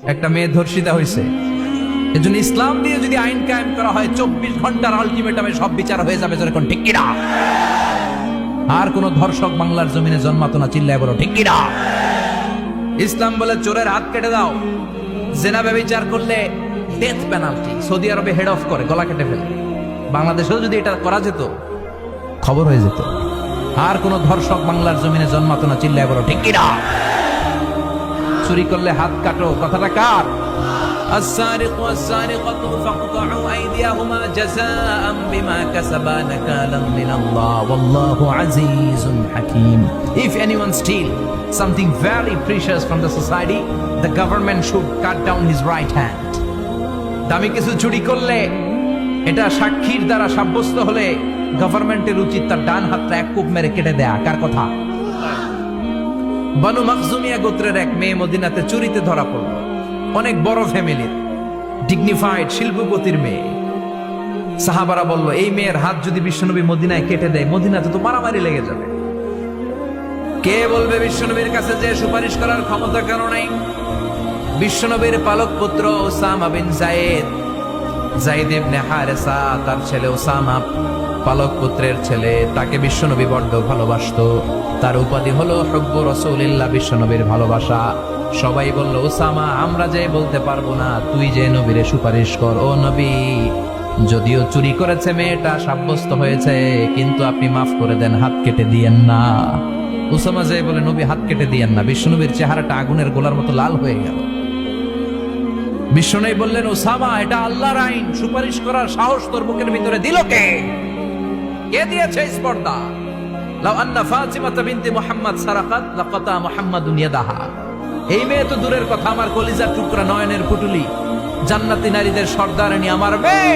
একটা মেয়ে ধর্ষিতা হয়েছে, এজন্য ইসলাম দিয়ে যদি আইন কায়েম করা হয় 24 ঘন্টার আলটিমেটামে সব বিচার হয়ে যাবে, যেরকম ঠিক কিনা? আর কোন ধর্ষক বাংলার জমিনে জন্মাতো না, চিল্লায় বলো ঠিক কিনা? ইসলাম বলে চোরের হাত কেটে দাও, জেনা ব্যভিচার করলে ডেথ পেনাল্টি। সৌদি আরবে হেড অফ করে, গলা কেটে ফেলে। বাংলাদেশেও যদি এটা করা যেত, খবর হয়ে যেত। আর কোন ধর্ষক বাংলার জমিনে জন্মাতো না, চিল্লায় বলো ঠিক কিনা? চুরি করলে হাত কাটো, কথাটা কার? السارق والسارقة فاقطعوا أيديهما جزاء بما كسبا نكالا من الله والله عزيز حكيم. If anyone steal something very precious from the society, the government should cut down his right hand. দামি কিছু চুরি করলে, এটা সাক্ষীর দ্বারা সাব্যস্ত হলে গভর্নমেন্টের উচিত তার ডান হাতটা এক কোপ মেরে কেটে দেয়া। কার কথা? বানু মাখজুমিয়া গোত্রের এক মেয়ে মদিনাতে চুরিতে ধরা পড়ল। অনেক বড় ফ্যামিলির, ডিগনিফাইড শিল্পপতির মেয়ে। সাহাবারা বলল, এই মেয়ের হাত যদি বিশ্বনবী মদিনায় কেটে দেয়, মদিনাতে তো মারামারি লেগে যাবে। কে বলবে বিশ্বনবীর কাছে যে সুপারিশ করার ক্ষমতা কেন নাই? বিশ্বনবীর পালক পুত্র ওসামা বিন যায়েদ, যায়েদ ইবনে হারেসা, তার ছেলে ওসামা পালক পুত্রের ছেলে, তাকে বিশ্বনবী বড্ড ভালোবাসতো। তার উপাধি হলো হুব্বু রাসূলিল্লাহ, বিশ্বনবীর ভালোবাসা। সবাই বলল, ওসামা, আমরা যে বলতে পারবো না, তুই যে নবীরে সুপারিশ কর। ও নবী, যদিও চুরি করেছে মেয়েটা, সাব্যস্ত হয়েছে, কিন্তু আপনি মাফ করে দেন, হাত কেটে দিয়েন না। ওসামা যে বলে, নবী হাত কেটে দিয়েন না। বিশ্বনবীর চেহারাটা আগুনের গোলার মতো লাল হয়ে গেল। বিশ্বনবী বললেন, ওসামা, এটা আল্লাহর আইন, সুপারিশ করার সাহস তোর বুকের ভিতরে দিল কে? কে দিয়েছে স্পর্ধা? লাউ আন্না ফাতিমাতা বিনতি মুহাম্মদ সারাকাত লাকাতা মুহাম্মাদুন ইয়াদাহা। এই মেয়ে তো দূরের কথা, আমার কলিজার টুকরা, নয়নের পুটুলি, জান্নাতি নারীদের সর্দারানী আমার মেয়ে।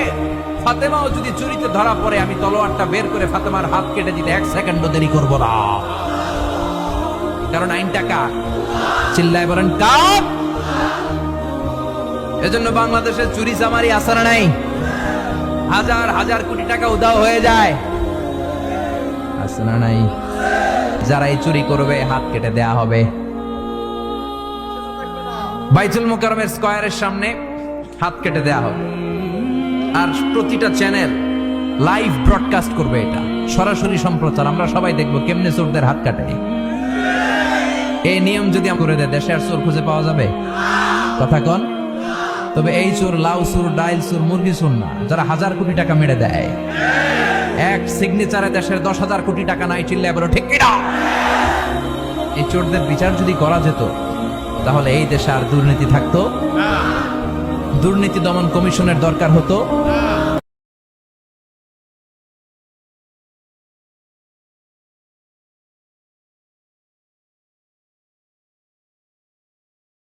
ফাতেমাও যদি চুরিতে ধরা পড়ে, আমি তলোয়ারটা বের করে ফাতেমার হাত কেটে দিতে 1 সেকেন্ডও দেরি করব না। কারণ আইনটা কার? চিল্লায় বলেন কার? এজন্য বাংলাদেশের চুরি চামারি আসার নাই, হাজার হাজার কোটি টাকা উধাও হয়ে যায়, আসনা নাই। যারা এই চুরি করবে, হাত কেটে দেয়া হবে। বাইতুল মুকাররমের স্কয়ারের সামনে হাত কেটে দেয়া হবে। আর প্রতিটা চ্যানেল লাইভ ব্রডকাস্ট করবে, এটা সরাসরি সম্প্রচার। আমরা সবাই দেখবো কেমনে চোরদের হাত কাটে। এই নিয়ম যদি করে দেয়, দেশে আর চোর খুঁজে পাওয়া যাবে? কথা কন। তবে এই চোর লাউ চোর, ডাইল চোর, মুরগি চোর না, যারা 1000 কোটি টাকা মেরে দেয়। এক সিগনেচারে দেশের 10,000 কোটি টাকা নাই, চিল্লায় বলো ঠিক কিনা? এই চোরদের বিচার যদি করা যেত, তাহলে এই দেশে আর দুর্নীতি থাকতো? দুর্নীতি দমন কমিশনের দরকার হতো?